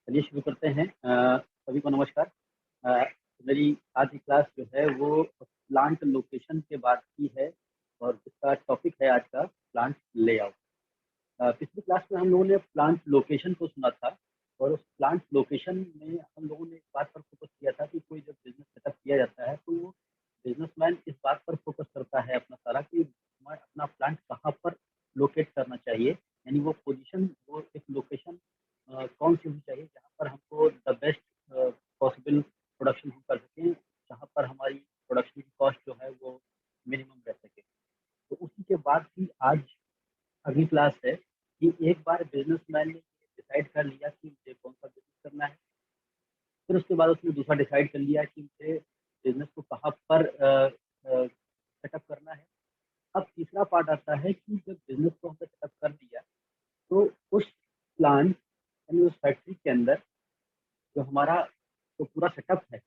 चलिए शुरू करते हैं। सभी को नमस्कार। अ, मेरी आज की क्लास जो है वो प्लांट लोकेशन के बाद की है और इसका टॉपिक है आज का प्लांट लेआउट। पिछली क्लास में हम लोगों ने प्लांट लोकेशन को सुना था और उस प्लांट लोकेशन में हम लोगों ने इस बात पर फोकस किया था कि कोई जब बिजनेस सेटअप किया जाता है तो वो बिजनेसमैन इस बात पर फोकस करता है अपना सारा कि हमें अपना प्लांट कहाँ पर लोकेट करना चाहिए, यानी वो पोजीशन, वो एक लोकेशन कौन सी होनी चाहिए जहाँ पर हमको द बेस्ट पॉसिबल प्रोडक्शन हम कर सकें, जहाँ पर हमारी प्रोडक्शन की कॉस्ट जो है वो मिनिमम रह सके। तो उसी के बाद ही आज अगली क्लास है कि एक बार बिजनेसमैन ने डिसाइड कर लिया कि मुझे कौन सा बिजनेस करना है, फिर उसके बाद उसने दूसरा डिसाइड कर लिया कि मुझे बिजनेस को कहाँ पर सेटअप करना है। अब तीसरा पार्ट आता है कि जब बिजनेस को हमने सेटअप कर लिया तो उस प्लांट यानी उस फैक्ट्री के अंदर जो हमारा जो पूरा सेटअप है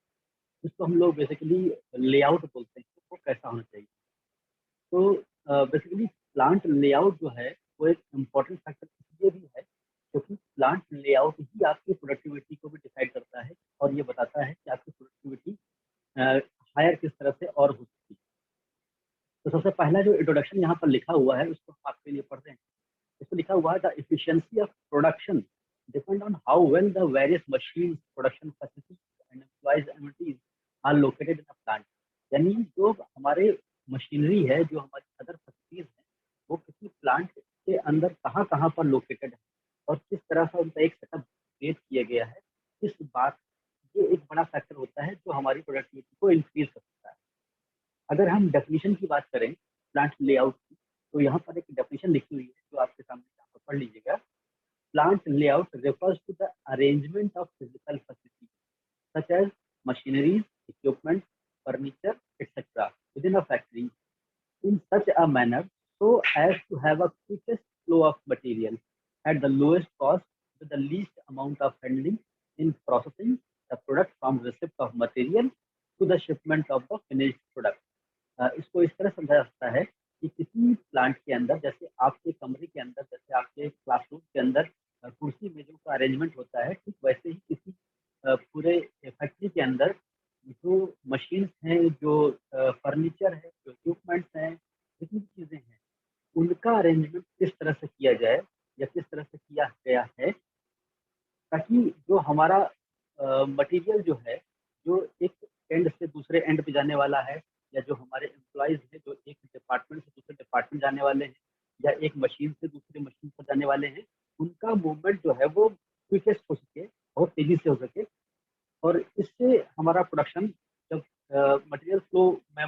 जिसको हम लोग बेसिकली लेआउट बोलते हैं, वो कैसा होना चाहिए। तो बेसिकली प्लांट लेआउट जो है वो एक इम्पॉर्टेंट फैक्टर इसलिए भी है क्योंकि प्लांट लेआउट ही आपकी प्रोडक्टिविटी को भी डिसाइड करता है और ये बताता है कि आपकी प्रोडक्टिविटी हायर किस तरह से और हो सकती है। तो सबसे पहला जो इंट्रोडक्शन यहाँ पर लिखा हुआ है उसको हम आपके लिए पढ़ते हैं। इसमें लिखा हुआ है the efficiency of production depend on how well the various machine production facilities and employees amenities are located in a plant. यानी जो हमारे मशीनरी है, जो हमारी अदर फैसिलिटीज हैं, वो किसी प्लांट के अंदर कहाँ कहाँ पर लोकेटेड है और किस तरह से उनका एक सेटअप क्रिएट किया गया है। इस बात, ये एक बड़ा फैक्टर होता है जो हमारी प्रोडक्टिविटी को इंक्रीज कर सकता है। अगर हम डेफिनेशन की बात करें प्लांट लेआउट की, तो यहाँ पर एक डेफिनेशन लिखी हुई है जो आपके सामने यहाँ पर पढ़ लीजिएगा। Plant layout refers to the arrangement of physical facilities such as machineries, equipment, furniture, etc. within a factory in such a manner so as to have a quickest flow of material at the lowest cost with the least amount of handling in processing the product from receipt of material to the shipment of the finished product. इसको इस तरह समझा जाता है कि किसी plant के अंदर, जैसे आपके कमरे के अंदर, जैसे आपके क्लासरूम के अंदर कुर्सी मेजों का अरेंजमेंट होता है, ठीक वैसे ही किसी पूरे फैक्ट्री के अंदर जो मशीन्स हैं, जो फर्नीचर है, जो इक्विपमेंट्स हैं, जितनी भी चीज़ें हैं, उनका अरेंजमेंट किस तरह से किया जाए या किस तरह से किया गया है ताकि जो हमारा मटेरियल जो है, जो एक एंड से दूसरे एंड पे जाने वाला है, या जो हमारे एम्प्लॉयज़ हैं जो एक डिपार्टमेंट से दूसरे डिपार्टमेंट जाने वाले हैं या एक मशीन से दूसरी मशीन पर जाने वाले हैं, उनका मूवमेंट जो है वो क्विकेस्ट हो सके, बहुत तेज़ी से हो सके। और इससे हमारा प्रोडक्शन, जब मटेरियल फ्लो में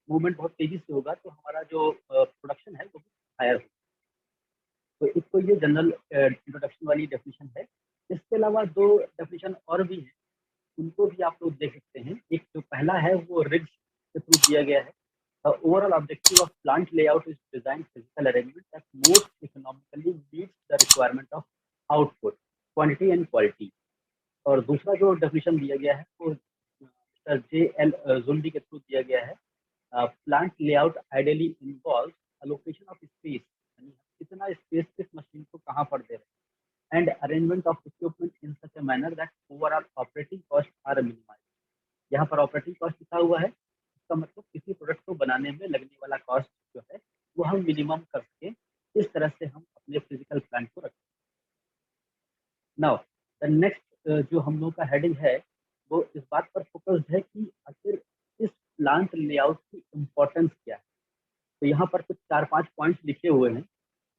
मूवमेंट बहुत तेज़ी से होगा तो हमारा जो प्रोडक्शन है वो हायर होगा। तो एक तो ये जनरल इंट्रोडक्शन वाली डेफिनेशन है। इसके अलावा दो डेफिनेशन और भी हैं, उनको भी आप लोग देख सकते हैं। एक जो पहला है वो रिग्स के थ्रू दिया गया है। The overall objective of plant layout is design physical arrangement that most economically meets the requirement of output, quantity and quality. और दूसरा जो डेफिनेशन दिया गया है वो मिस्टर जे एल जुल्डी के थ्रू दिया गया है। Plant layout ideally involve allocation of space, यानी कितना स्पेस किस मशीन को कहाँ पर दे रहे हैं, and arrangement of equipment in such a manner that overall operating costs are minimized। यहाँ पर ऑपरेटिंग कॉस्ट लिखा हुआ है, इसका मतलब किसी प्रोडक्ट को बनाने में लगने वाला कॉस्ट जो है वो हम मिनिमम कर सकें, इस तरह से हम अपने फिजिकल प्लान को रखें। नाउ द नेक्स्ट जो हम लोग का हेडिंग है वो इस बात पर फोकस्ड है कि आखिर इस प्लांट लेआउट की इम्पोर्टेंस क्या है। तो यहाँ पर कुछ 4-5 पॉइंट्स लिखे हुए हैं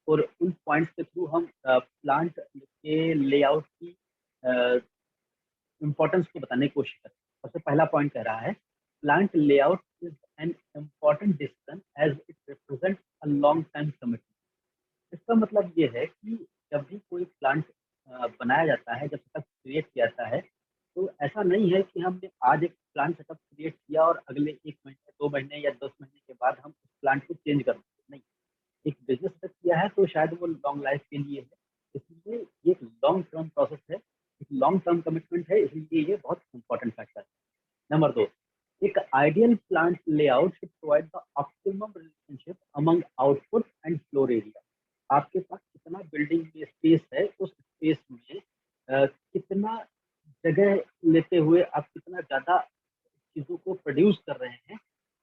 और उन पॉइंट्स के थ्रू हम प्लांट के लेआउट की इम्पोर्टेंस को बताने की कोशिश करें। सबसे पहला पॉइंट कह रहा है plant layout is an important decision as it represent a long time commitment. इसका मतलब ये है कि जब भी कोई प्लांट बनाया जाता है, जब सेटअप क्रिएट किया जाता है, तो ऐसा नहीं है कि हमने आज एक प्लांट सेटअप क्रिएट किया और अगले 1 महीने, 2 महीने या 10 महीने के बाद हम उस प्लांट को चेंज कर देंगे, नहीं। एक बिज़नेस सेटअप किया है तो शायद वो लॉन्ग लाइफ के लिए है, इसलिए ये एक लॉन्ग टर्म प्रोसेस है, एक लॉन्ग टर्म कमिटमेंट है, इसलिए ये बहुत इम्पोर्टेंट फैक्टर है। नंबर 2, एक ideal plant layout should provide the optimum relationship among output and floor area। आपके पास कितना बिल्डिंग में स्पेस है, उस स्पेस में कितना जगह लेते हुए आप कितना ज़्यादा चीज़ों को प्रोड्यूस कर रहे हैं,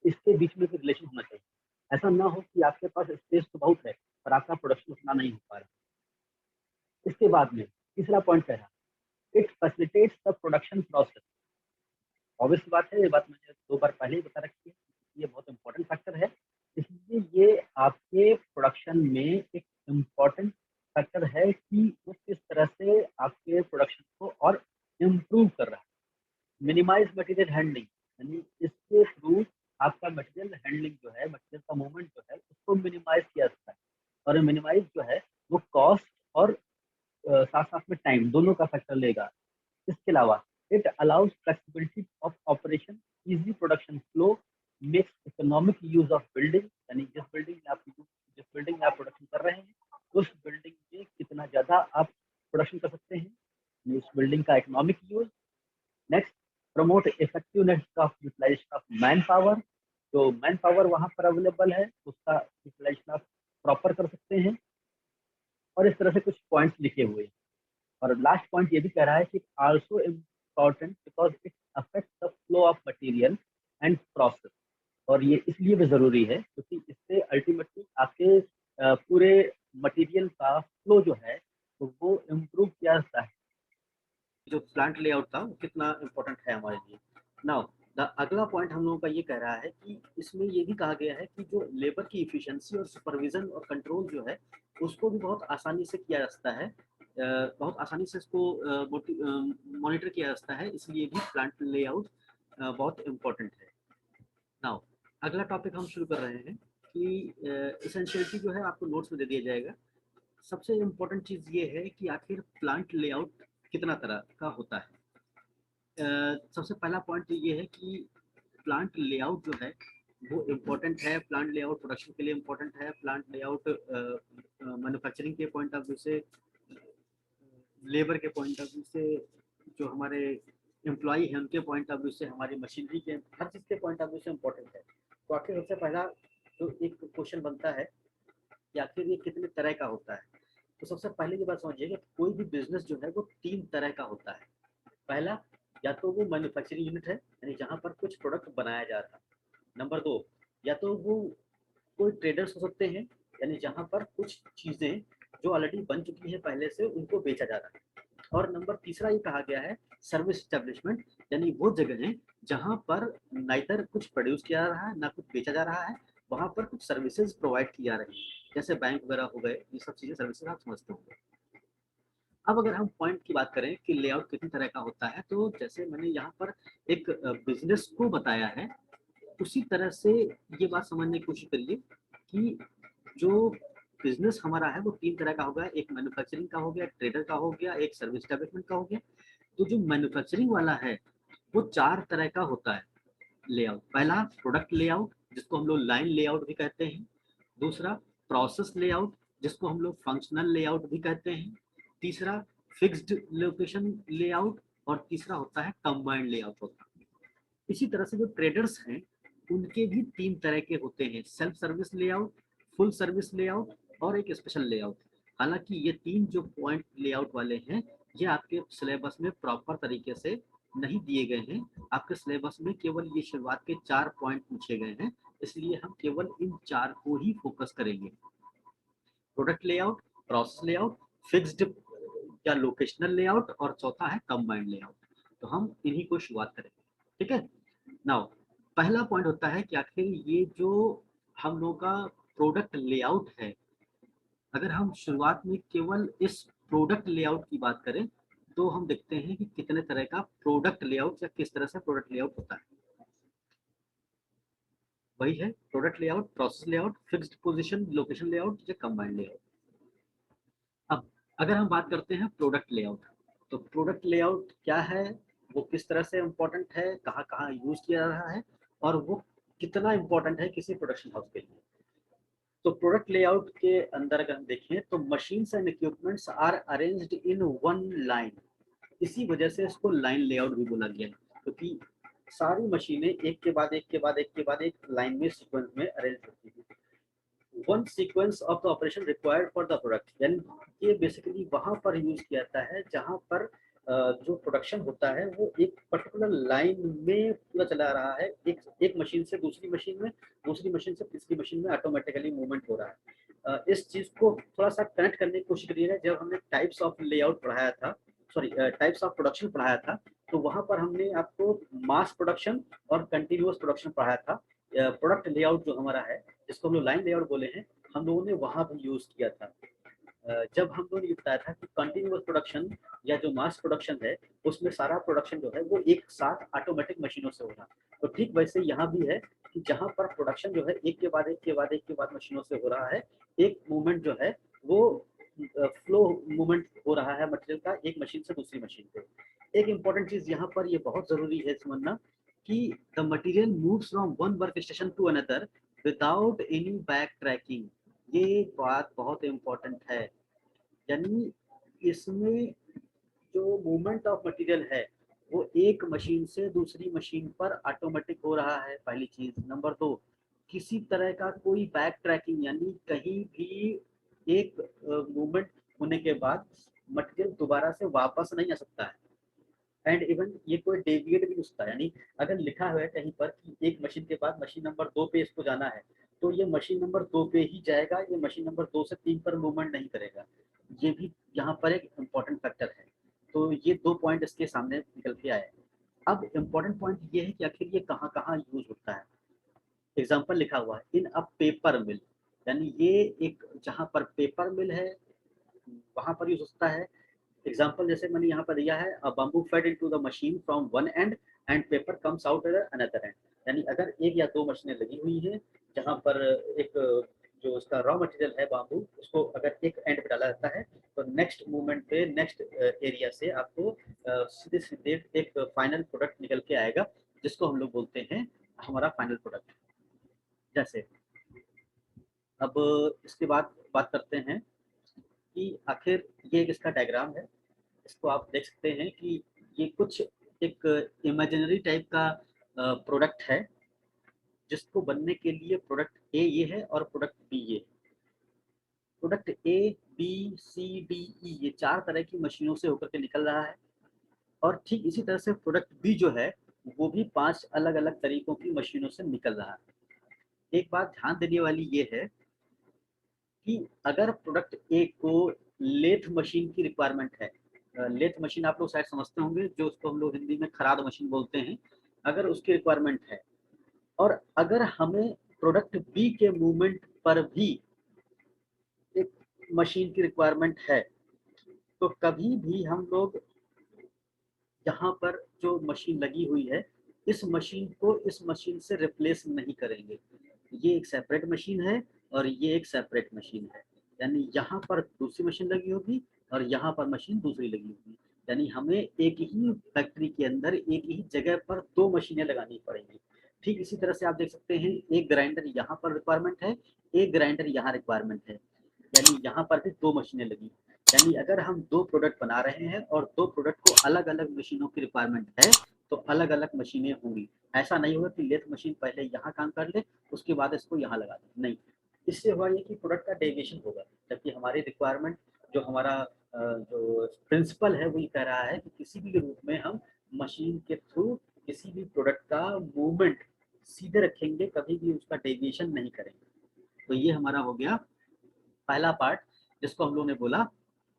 इसके बीच में भी रिलेशन होना चाहिए। ऐसा ना हो कि आपके पास स्पेस तो बहुत है, पर आपका प्रोडक्शन उतना नहीं हो पा रहा। इसके बाद में तीसरा पॉइंट कह रहा, it facilitates the production process. Obvious सी बात है, ये बात मैंने 2 बार पहले ही बता रखी है, ये बहुत इम्पोर्टेंट फैक्टर है। इसलिए ये आपके प्रोडक्शन में एक इम्पोर्टेंट फैक्टर है कि वो किस तरह से आपके प्रोडक्शन को और इम्प्रूव कर रहा है। मिनिमाइज़ मटेरियल हैंडलिंग, यानी इसके थ्रू आपका मटेरियल हैंडलिंग जो है, मटेरियल का मूवमेंट जो है, उसको मिनिमाइज़ किया जाता है। और मिनिमाइज़ जो है, वो कॉस्ट और साथ-साथ में टाइम दोनों का फैक्टर लेगा। इसके अलावा it allows flexibility of operation, easy production flow, makes economic use of building, यानी जिस बिल्डिंग में आप प्रोडक्शन कर रहे हैं, उस बिल्डिंग में कितना ज़्यादा आप प्रोडक्शन कर सकते हैं, यानी उस बिल्डिंग का economic use. Next, promote effectiveness of utilisation of man power. जो मैन पावर वहाँ पर अवेलेबल है, उसका यूटिलाइजेशन आप प्रॉपर कर सकते हैं। और इस तरह से कुछ पॉइंट्स लिखे हुए हैं। और लास्ट पॉइंट ये भी कह रहा है कि also important because it affect the flow of material and process. और ये इसलिए भी ज़रूरी है क्योंकि इससे अल्टीमेटली आपके पूरे मटेरियल का फ्लो जो है, तो वो इम्प्रूव किया जाता है। जो प्लांट लेआउट था वो कितना इम्पोर्टेंट है हमारे लिए। नाउ द अगला पॉइंट हम लोगों का ये कह रहा है कि इसमें ये भी कहा गया है कि जो लेबर की इफिशिएंसी और सुपरविजन और कंट्रोल जो है, उसको भी बहुत आसानी से किया जा सकता है, बहुत आसानी से इसको मॉनिटर किया जा सकता है, इसलिए भी प्लांट लेआउट बहुत इम्पोर्टेंट है। नाउ अगला टॉपिक हम शुरू कर रहे हैं कि एसेंशियलिटी जो है आपको नोट्स में दे दिया जाएगा। सबसे इम्पोर्टेंट चीज़ ये है कि आखिर प्लांट लेआउट कितना तरह का होता है। सबसे पहला पॉइंट तो ये है कि प्लांट लेआउट जो है वो इम्पोर्टेंट है। प्लांट लेआउट प्रोडक्शन के लिए इम्पोर्टेंट है। प्लांट लेआउट मैन्युफैक्चरिंग के पॉइंट ऑफ व्यू से, लेबर के पॉइंट ऑफ व्यू से, जो हमारे एम्प्लॉई हैं उनके पॉइंट ऑफ व्यू से, हमारी मशीनरी के, हर चीज़ के पॉइंट ऑफ व्यू से इम्पोर्टेंट है। तो आखिर सबसे पहला जो एक क्वेश्चन बनता है कि आखिर ये कितने तरह का होता है। तो सबसे पहले ये बात समझिए कि कोई भी बिजनेस जो है वो 3 तरह का होता है। पहला, या तो वो मैन्युफैक्चरिंग यूनिट है, यानी जहाँ पर कुछ प्रोडक्ट बनाया जा रहा है। नंबर 2, या तो वो कोई ट्रेडर्स हो सकते हैं, यानी जहाँ पर कुछ चीज़ें जो ऑलरेडी बन चुकी हैं पहले से, उनको बेचा जा रहा है। और नंबर तीसरा ये कहा गया है सर्विस एस्टेब्लिशमेंट, यानी वो जगह है जहाँ पर नाइदर कुछ प्रोड्यूस किया जा रहा है ना कुछ बेचा जा रहा है, वहाँ पर कुछ सर्विसेज प्रोवाइड की जा रही है, जैसे बैंक वगैरह हो गए, ये सब चीज़ें सर्विसेज आप समझते होंगे। अब अगर हम पॉइंट की बात करें कि लेआउट कितनी तरह का होता है, तो जैसे मैंने यहाँ पर एक बिजनेस को बताया है, उसी तरह से ये बात समझने की कोशिश करिए कि जो बिजनेस हमारा है वो 3 तरह का होगा। एक मैन्युफैक्चरिंग का हो गया, एक ट्रेडर का हो गया, एक सर्विस एस्टेब्लिशमेंट का हो गया। तो जो मैन्युफैक्चरिंग वाला है वो 4 तरह का होता है लेआउट। पहला, प्रोडक्ट लेआउट, जिसको हम लोग लाइन लेआउट भी कहते हैं। दूसरा, प्रोसेस लेआउट, जिसको हम लोग फंक्शनल लेआउट भी कहते हैं। तीसरा, फिक्स्ड लोकेशन लेआउट। और तीसरा होता है कंबाइंड लेआउट होता है। इसी तरह से जो ट्रेडर्स हैं उनके भी 3 तरह के होते हैं, self service layout, full service layout और एक स्पेशल लेआउट। हालांकि ये 3 जो पॉइंट लेआउट वाले हैं, ये आपके सिलेबस में प्रॉपर तरीके से नहीं दिए गए हैं। आपके सिलेबस में केवल ये शुरुआत के 4 पॉइंट पूछे गए हैं, इसलिए हम केवल इन 4 को ही फोकस करेंगे। Product layout, process layout, fixed या लोकेशनल लेआउट और चौथा है कंबाइंड लेआउट। तो हम इन्हीं को शुरुआत करेंगे, ठीक है। नाउ पहला पॉइंट होता है कि आखिर ये जो हम लोगों का प्रोडक्ट लेआउट है, अगर हम शुरुआत में केवल इस प्रोडक्ट लेआउट की बात करें तो हम देखते हैं कि कितने तरह का प्रोडक्ट लेआउट या किस तरह से प्रोडक्ट लेआउट होता है। वही है product layout, process layout, fixed position location layout या कंबाइंड लेआउट। अगर हम बात करते हैं प्रोडक्ट लेआउट, तो प्रोडक्ट लेआउट क्या है, वो किस तरह से इम्पोर्टेंट है, कहाँ कहाँ यूज किया जा रहा है, और वो कितना इम्पोर्टेंट है किसी प्रोडक्शन हाउस के लिए। तो प्रोडक्ट लेआउट के अंदर अगर हम देखें तो machines and equipments are arranged in one line, इसी वजह से इसको लाइन लेआउट भी बोला गया है, क्योंकि सारी मशीनें एक के बाद एक के बाद एक के बाद एक लाइन में सीक्वेंस में अरेंज होती है। One sequence of the operation required for the product, यानी ये बेसिकली वहां पर यूज किया जाता है जहां पर जो प्रोडक्शन होता है वो एक पर्टिकुलर लाइन में पूरा चला रहा है, एक मशीन से दूसरी मशीन में, दूसरी मशीन से तीसरी मशीन में ऑटोमेटिकली मूवमेंट हो रहा है। इस चीज को थोड़ा सा कनेक्ट करने की कोशिश करी है जब हमने टाइप्स ऑफ लेआउट पढ़ाया था, सॉरी टाइप्स ऑफ प्रोडक्शन पढ़ाया था, तो वहां पर हमने आपको मास प्रोडक्शन और कंटिन्यूअस प्रोडक्शन पढ़ाया था। प्रोडक्ट लेआउट जो हमारा है, जिसको हम लोग लाइन लेआउट बोले हैं, हम लोगों ने वहां भी यूज किया था। जब हम लोगों ने बताया था कि कंटिन्यूअस प्रोडक्शन या जो मास प्रोडक्शन है, उसमें सारा प्रोडक्शन जो है वो एक साथ ऑटोमेटिक मशीनों से हो रहा है। तो ठीक वैसे यहाँ भी है कि जहाँ पर प्रोडक्शन जो है एक के बाद एक के बाद एक के बाद मशीनों से हो रहा है, एक मूवमेंट जो है वो फ्लो मूवमेंट हो रहा है मटेरियल का एक मशीन से दूसरी मशीन पे। एक इंपॉर्टेंट चीज यहाँ पर ये बहुत जरूरी है समझना कि the material moves from one work station to another without any back tracking. ये बात बहुत इम्पोर्टेंट है, यानी इसमें जो मूवमेंट ऑफ मटेरियल है वो एक मशीन से दूसरी मशीन पर ऑटोमेटिक हो रहा है, पहली चीज। नंबर दो, किसी तरह का कोई बैक ट्रैकिंग, यानी कहीं भी एक मूवमेंट होने के बाद मटेरियल दोबारा से वापस नहीं आ सकता है। एंड इवन ये कोई डेविएट भी नहीं हो सकता, यानी अगर लिखा हुआ है कहीं पर कि एक मशीन के बाद मशीन नंबर 2 पे इसको जाना है, तो ये मशीन नंबर 2 पे ही जाएगा, ये मशीन नंबर 2 से 3 पर मूवमेंट नहीं करेगा। ये भी यहाँ पर एक इम्पॉर्टेंट फैक्टर है। तो ये 2 पॉइंट इसके सामने निकल के आए। अब इम्पॉर्टेंट पॉइंट ये है कि आखिर ये कहाँ कहाँ यूज होता है। एग्जाम्पल लिखा हुआ है इन अ पेपर मिल, यानी ये एक जहाँ पर पेपर मिल है वहां पर यूज होता है। एग्जाम्पल जैसे मैंने यहाँ पर दिया है, a bamboo fed into the machine from one end and paper comes out at another end, यानी अगर एक या दो मशीनें लगी हुई हैं जहाँ पर एक जो उसका रॉ मटेरियल है बाम्बू, उसको अगर एक एंड पे डाला जाता है तो नेक्स्ट मूवमेंट पे नेक्स्ट एरिया से आपको सीधे सीधे एक फाइनल प्रोडक्ट निकल के आएगा, जिसको हम लोग बोलते हैं हमारा फाइनल प्रोडक्ट। जैसे अब इसके बाद बात करते हैं कि आखिर ये एक इसका डायग्राम है, इसको आप देख सकते हैं कि ये कुछ एक इमेजिनरी टाइप का प्रोडक्ट है, जिसको बनने के लिए प्रोडक्ट ए ये है और प्रोडक्ट बी ये। Product A B C D E ये चार तरह की मशीनों से होकर के निकल रहा है, और ठीक इसी तरह से प्रोडक्ट बी जो है वो भी पांच अलग अलग तरीकों की मशीनों से निकल रहा है। एक बात ध्यान देने वाली ये है कि अगर प्रोडक्ट ए को लेथ मशीन की रिक्वायरमेंट है, लेथ मशीन आप लोग शायद समझते होंगे, जो उसको हम लोग हिंदी में खराद मशीन बोलते हैं, अगर उसकी रिक्वायरमेंट है और अगर हमें प्रोडक्ट बी के मूवमेंट पर भी एक मशीन की रिक्वायरमेंट है, तो कभी भी हम लोग यहाँ पर जो मशीन लगी हुई है इस मशीन को इस मशीन से रिप्लेस नहीं करेंगे। ये एक सेपरेट मशीन है और ये एक सेपरेट मशीन है, यानी यहाँ पर दूसरी मशीन लगी होगी और यहाँ पर मशीन दूसरी लगी होगी, यानी हमें एक ही फैक्ट्री के अंदर एक ही जगह पर दो मशीनें लगानी पड़ेंगी। ठीक इसी तरह से आप देख सकते हैं एक ग्राइंडर यहाँ पर रिक्वायरमेंट है, एक ग्राइंडर यहाँ रिक्वायरमेंट है, यानी यहाँ पर भी दो मशीनें लगी। यानी अगर हम दो प्रोडक्ट बना रहे हैं और दो प्रोडक्ट को अलग अलग मशीनों की रिक्वायरमेंट है तो अलग अलग मशीनें होंगी। ऐसा नहीं होगा कि लेथ मशीन पहले यहाँ काम कर ले उसके बाद इसको यहाँ लगा दे, नहीं। इससे हुआ ये कि प्रोडक्ट का डेविएशन होगा, जबकि हमारी रिक्वायरमेंट जो हमारा जो प्रिंसिपल है वो ये कह रहा है कि किसी भी रूप में हम मशीन के थ्रू किसी भी प्रोडक्ट का मूवमेंट सीधे रखेंगे, कभी भी उसका डेविएशन नहीं करेंगे। तो ये हमारा हो गया पहला पार्ट, जिसको हम लोगों ने बोला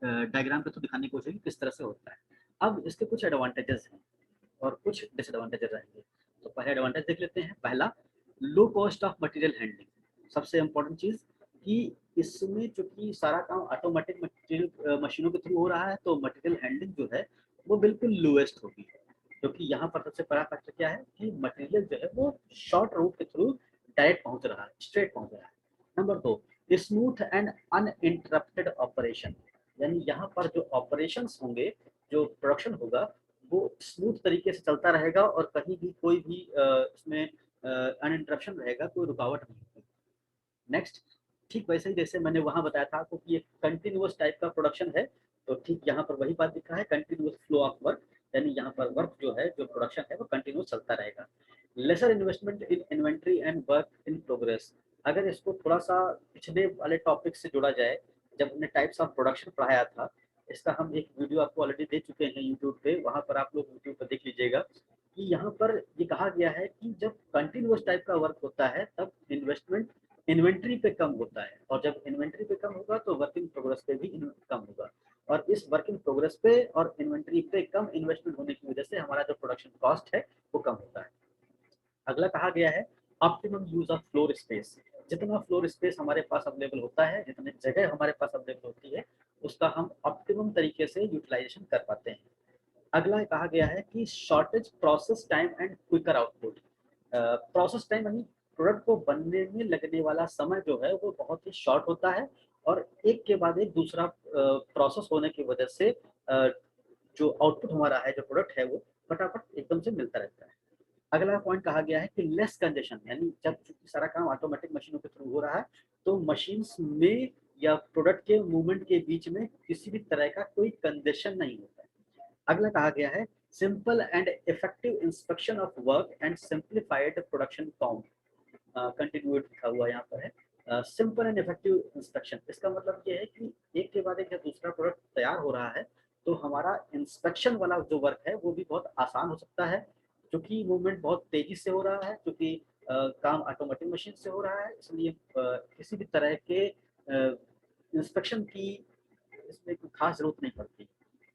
डायग्राम पे तो दिखाने की कोशिश की किस तरह से होता है। अब इसके कुछ एडवांटेजेस हैं और कुछ डिसएडवांटेजेस रहेंगे। तो पहले एडवांटेज देख लेते हैं। पहला, low cost of material handling. सबसे इम्पोर्टेंट चीज कि इसमें चूंकि सारा काम ऑटोमेटिक मटेरियल मशीनों के थ्रू हो रहा है तो मटेरियल हैंडलिंग जो है वो बिल्कुल लोएस्ट होगी, क्योंकि यहाँ पर सबसे बड़ा फैक्टर क्या है कि मटेरियल जो है वो शॉर्ट रूट के थ्रू डायरेक्ट पहुंच रहा है, स्ट्रेट पहुंच रहा है। नंबर दो, स्मूथ एंड अनइंटरप्टेड ऑपरेशन, यानी यहाँ और जो ऑपरेशंस होंगे, जो प्रोडक्शन होगा, वो स्मूथ तरीके से चलता रहेगा और कहीं भी कोई भी इसमें अनइंटरप्शन रहेगा, कोई रुकावट नहीं होगी। नेक्स्ट, ठीक वैसे ही जैसे मैंने वहां बताया था आपको कि ये कंटिन्यूअस टाइप का प्रोडक्शन है, तो ठीक यहाँ पर वही बात लिखा है, कंटिन्यूअस फ्लो ऑफ वर्क, यानी यहाँ पर वर्क जो है, जो प्रोडक्शन है, वो कंटिन्यूअस चलता रहेगा। Lesser investment in inventory and work in progress, अगर इसको थोड़ा सा पिछले वाले टॉपिक से जोड़ा जाए, जब हमने टाइप्स ऑफ प्रोडक्शन पढ़ाया था, इसका हम एक वीडियो आपको ऑलरेडी दे चुके हैं यूट्यूब पे, वहां पर आप लोग यूट्यूब पर देख लीजिएगा कि यहाँ पर ये कहा गया है कि जब कंटिन्यूअस टाइप का वर्क होता है तब इन्वेस्टमेंट इन्वेंट्री पे कम होता है, और जब इन्वेंट्री पे कम होगा तो वर्क इन प्रोग्रेस पे भी कम होगा, और इस वर्क इन प्रोग्रेस पे और इन्वेंट्री पे कम इन्वेस्टमेंट होने की वजह से हमारा जो प्रोडक्शन कॉस्ट है वो कम होता है। अगला कहा गया है optimum use of floor space, जितना फ्लोर स्पेस हमारे पास अवेलेबल होता है, जितनी जगह हमारे पास अवेलेबल होती है, उसका हम ऑप्टिमम तरीके से यूटिलाइजेशन कर पाते हैं। अगला कहा गया है कि shortage process time and quicker output, process time यानी प्रोडक्ट को बनने में लगने वाला समय जो है वो बहुत ही शॉर्ट होता है, और एक के बाद एक दूसरा प्रोसेस होने की वजह से जो आउटपुट हमारा है, जो प्रोडक्ट है, वो फटाफट एकदम से मिलता रहता है। अगला पॉइंट कहा गया है कि लेस कंजेशन, यानी जब सारा काम ऑटोमेटिक मशीनों के थ्रू हो रहा है तो मशीन्स में या प्रोडक्ट के मूवमेंट के बीच में किसी भी तरह का कोई कंजेशन नहीं होता है। अगला कहा गया है simple and effective inspection of work and simplified production count, continued लिखा हुआ यहाँ पर है। सिंपल एंड इफेक्टिव इंस्पेक्शन, इसका मतलब ये है कि एक के बाद एक जब दूसरा प्रोडक्ट तैयार हो रहा है तो हमारा इंस्पेक्शन वाला जो वर्क है वो भी बहुत आसान हो सकता है, क्योंकि मूवमेंट बहुत तेजी से हो रहा है, क्योंकि काम ऑटोमेटिक मशीन से हो रहा है, इसलिए किसी भी तरह के इंस्पेक्शन की इसमें कोई खास जरूरत नहीं पड़ती।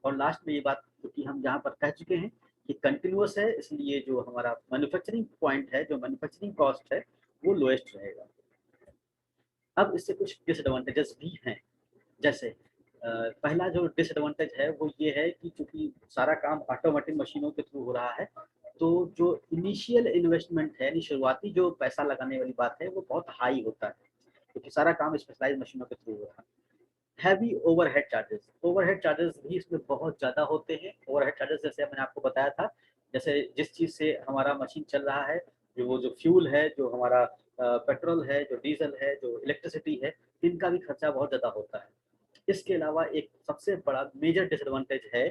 और लास्ट में ये बात क्योंकि हम यहाँ पर कह चुके हैं कि कंटिन्यूअस है, इसलिए जो हमारा मैन्युफैक्चरिंग पॉइंट है, जो मैन्युफैक्चरिंग कॉस्ट है, वो लोएस्ट रहेगा। अब इससे कुछ डिसएडवांटेजेस भी हैं, जैसे पहला जो डिसएडवांटेज है वो ये है कि चूंकि सारा काम ऑटोमेटिक मशीनों के थ्रू हो रहा है, तो जो इनिशियल इन्वेस्टमेंट है, यानी शुरुआती जो पैसा लगाने वाली बात है, वो बहुत हाई होता है, क्योंकि सारा काम स्पेशलाइज मशीनों के थ्रू हो रहा है। Heavy overhead charges, overhead charges भी इसमें बहुत ज़्यादा होते हैं। ओवरहेड चार्जेस जैसे मैंने आपको बताया था, जैसे जिस चीज़ से हमारा मशीन चल रहा है, जो फ्यूल है, जो हमारा पेट्रोल है, जो डीजल है, जो इलेक्ट्रिसिटी है, इनका भी खर्चा बहुत ज़्यादा होता है। इसके अलावा एक सबसे बड़ा मेजर डिसएडवांटेज है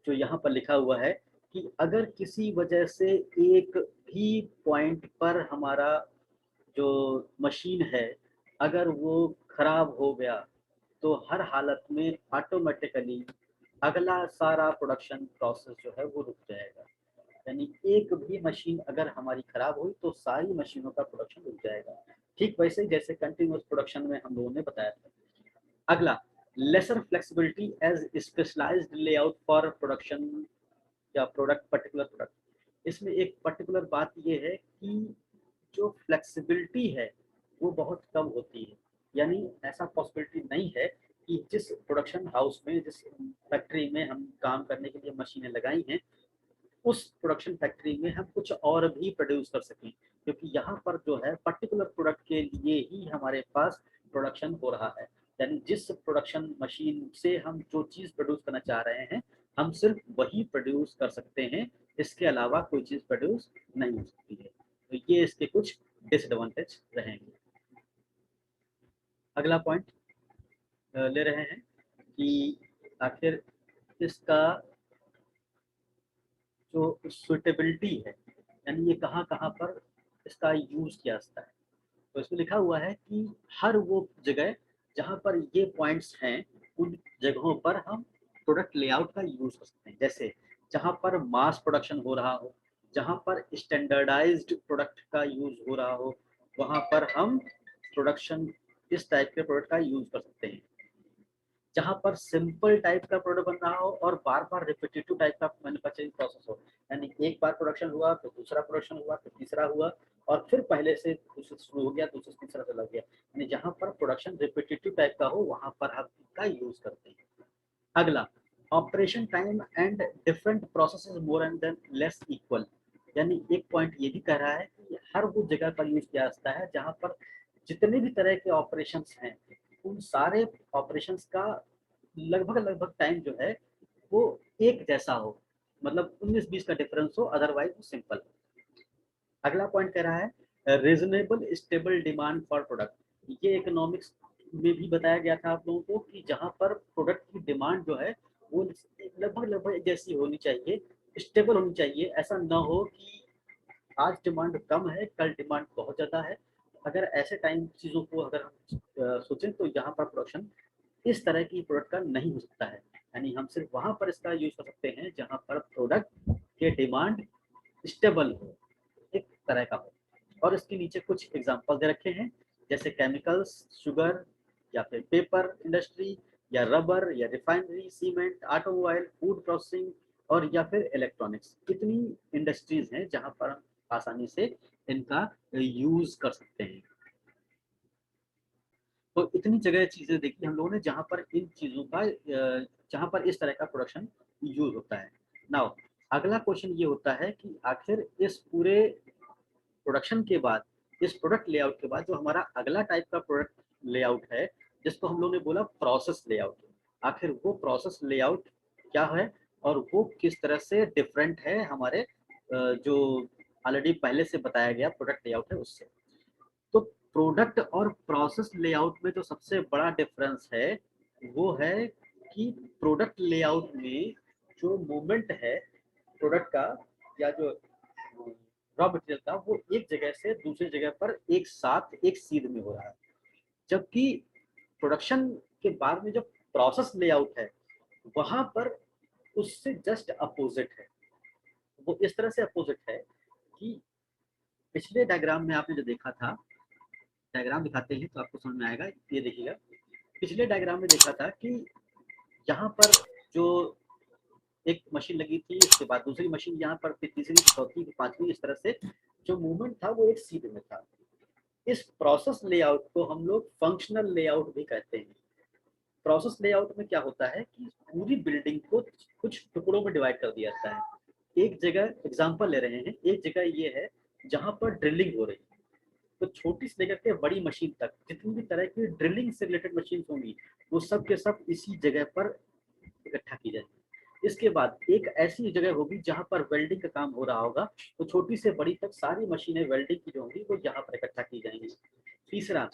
जो यहाँ पर लिखा हुआ है कि अगर किसी वजह से एक भी पॉइंट पर हमारा जो मशीन है, अगर वो खराब हो गया तो हर हालत में ऑटोमेटिकली अगला सारा प्रोडक्शन प्रोसेस जो है वो रुक जाएगा, यानी एक भी मशीन अगर हमारी खराब हुई तो सारी मशीनों का प्रोडक्शन रुक जाएगा, ठीक वैसे ही जैसे कंटिन्यूअस प्रोडक्शन में हम लोगों ने बताया था। अगला, lesser flexibility as specialised layout for production या प्रोडक्ट, पर्टिकुलर प्रोडक्ट, इसमें एक पर्टिकुलर बात ये है कि जो फ्लेक्सिबिलिटी है वो बहुत कम होती है, यानी ऐसा पॉसिबिलिटी नहीं है कि जिस प्रोडक्शन हाउस में, जिस फैक्ट्री में हम काम करने के लिए मशीनें लगाई हैं, उस प्रोडक्शन फैक्ट्री में हम कुछ और भी प्रोड्यूस कर सकें, क्योंकि यहाँ पर जो है पर्टिकुलर प्रोडक्ट के लिए ही हमारे पास प्रोडक्शन हो रहा है, यानी जिस प्रोडक्शन मशीन से हम जो चीज़ प्रोड्यूस करना चाह रहे हैं, हम सिर्फ वही प्रोड्यूस कर सकते हैं, इसके अलावा कोई चीज़ प्रोड्यूस नहीं हो सकती है। तो ये इसके कुछ डिसएडवांटेज रहेंगे। अगला पॉइंट ले रहे हैं कि आखिर इसका जो सुटेबिलिटी है, यानी ये कहाँ कहाँ पर इसका यूज़ किया जाता है, तो इसमें लिखा हुआ है कि हर वो जगह जहाँ पर ये पॉइंट्स हैं, उन जगहों पर हम प्रोडक्ट लेआउट का यूज़ कर सकते हैं, जैसे जहाँ पर मास प्रोडक्शन हो रहा हो, जहाँ पर स्टैंडर्डाइज्ड प्रोडक्ट का यूज़ हो रहा हो, वहाँ पर हम प्रोडक्शन इस टाइप के प्रोडक्ट का यूज़ कर सकते हैं। जहाँ पर सिंपल टाइप का प्रोडक्ट बन रहा हो और बार बार रिपीटेटिव टाइप का मैन्युफैक्चरिंग प्रोसेस हो, यानी एक बार प्रोडक्शन हुआ, फिर दूसरा प्रोडक्शन हुआ, फिर तीसरा हुआ, और फिर पहले से दूसरा शुरू हो गया, दूसरा तीसरा से लग गया, यानी जहाँ पर प्रोडक्शन रिपीटेटिव टाइप का हो वहाँ पर हम इसका यूज करते हैं। अगला, operation time and different process more and than less equal, यानी एक पॉइंट ये भी कह रहा है कि हर वो जगह पर यूज किया जाता है जहाँ पर जितने भी तरह के ऑपरेशंस हैं, उन सारे ऑपरेशंस का लगभग लगभग टाइम जो है वो एक जैसा हो, मतलब 19-20 का डिफरेंस हो, अदरवाइज वो सिंपल। अगला पॉइंट कह रहा है reasonable stable demand for product. ये इकोनॉमिक्स में भी बताया गया था आप लोगों को कि जहां पर प्रोडक्ट की डिमांड जो है वो लगभग लगभग जैसी होनी चाहिए, स्टेबल होनी चाहिए। ऐसा ना हो कि आज डिमांड कम है, कल डिमांड बहुत ज़्यादा है। अगर ऐसे टाइम चीज़ों को अगर हम सोचें तो यहाँ पर प्रोडक्शन इस तरह की प्रोडक्ट का नहीं हो सकता है। यानी हम सिर्फ वहाँ पर इसका यूज कर सकते हैं जहाँ पर प्रोडक्ट के डिमांड स्टेबल हो, एक तरह का हो। और इसके नीचे कुछ एग्जाम्पल दे रखे हैं, जैसे केमिकल्स, शुगर, या फिर पेपर इंडस्ट्री, या रबर, या refinery, cement, automobile, food processing, और या फिर इलेक्ट्रॉनिक्स। कितनी इंडस्ट्रीज हैं जहां पर हम आसानी से इनका यूज कर सकते हैं। तो इतनी जगह चीजें देखी हम लोगों ने जहां पर इन चीजों का जहां पर इस तरह का प्रोडक्शन यूज होता है। नाउ अगला क्वेश्चन ये होता है कि आखिर इस पूरे प्रोडक्शन के बाद, इस प्रोडक्ट लेआउट के बाद जो हमारा अगला टाइप का प्रोडक्ट लेआउट है, जिसको हम लोगों ने बोला प्रोसेस लेआउट, आखिर वो प्रोसेस लेआउट क्या है और वो किस तरह से डिफरेंट है हमारे जो ऑलरेडी पहले से बताया गया प्रोडक्ट लेआउट है उससे। तो प्रोडक्ट और प्रोसेस लेआउट में जो सबसे बड़ा डिफरेंस है वो है कि प्रोडक्ट लेआउट में जो मूवमेंट है प्रोडक्ट का या जो रॉ मटेरियल का, वो एक जगह से दूसरी जगह पर एक साथ एक सीध में हो रहा है। जबकि प्रोडक्शन के बाद में जो प्रोसेस लेआउट है वहां पर उससे जस्ट अपोजिट है। वो इस तरह से अपोजिट है कि पिछले डायग्राम में आपने जो देखा था, डायग्राम दिखाते हैं तो आपको समझ में आएगा। ये देखिएगा, पिछले डायग्राम में देखा था कि यहाँ पर जो एक मशीन लगी थी, उसके बाद दूसरी मशीन यहाँ पर, फिर तीसरी, चौथी, पांचवी, इस तरह से जो मूवमेंट था वो एक सीध में था। इस प्रोसेस लेआउट को हम लोग फंक्शनल लेआउट भी कहते हैं। प्रोसेस लेआउट में क्या होता है कि पूरी बिल्डिंग को कुछ टुकड़ों में डिवाइड कर दिया जाता है। एक जगह एग्जांपल ले रहे हैं, एक जगह ये है जहां पर ड्रिलिंग हो रही है, तो छोटी से लेकर के बड़ी मशीन तक जितनी भी तरह की ड्रिलिंग से रिलेटेड मशीन होंगी वो सब के सब इसी जगह पर इकट्ठा की जाएगी। इसके बाद एक ऐसी जगह होगी जहां पर वेल्डिंग का काम हो रहा होगा, तो छोटी से बड़ी तक सारी मशीनें वेल्डिंग की जो होंगी वो यहाँ पर इकट्ठा की जाएंगी। तीसरा,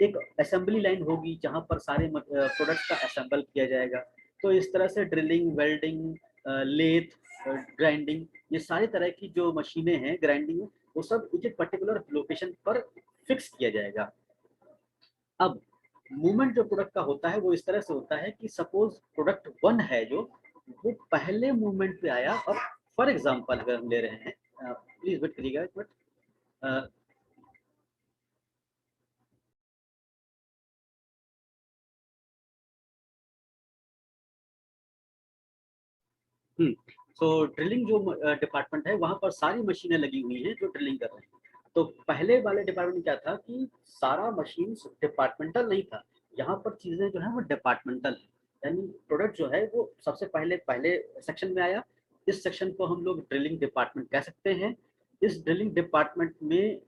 एक असेंबली लाइन होगी जहां पर सारे प्रोडक्ट्स का असेंबल किया जाएगा। तो इस तरह से ड्रिलिंग, वेल्डिंग, लेथ, ग्राइंडिंग, ये सारी तरह की जो मशीनें हैं ग्राइंडिंग, वो सब एक पर्टिकुलर लोकेशन पर फिक्स किया जाएगा। अब मूवमेंट जो प्रोडक्ट का होता है वो इस तरह से होता है कि सपोज प्रोडक्ट वन है जो, वो पहले मूवमेंट पे आया। और फॉर एग्जांपल अगर हम ले रहे हैं, प्लीज वेट करिएगा एक मिनट। तो ड्रिलिंग जो डिपार्टमेंट है वहां पर सारी मशीनें लगी हुई हैं जो ड्रिलिंग कर रहे हैं। तो पहले वाले डिपार्टमेंट में क्या था कि सारा मशीन डिपार्टमेंटल नहीं था, यहाँ पर चीजें जो है वो डिपार्टमेंटल है। यानी प्रोडक्ट जो है वो सबसे पहले पहले सेक्शन में आया। इस सेक्शन को हम लोग ड्रिलिंग डिपार्टमेंट कह सकते हैं। इस ड्रिलिंग डिपार्टमेंट में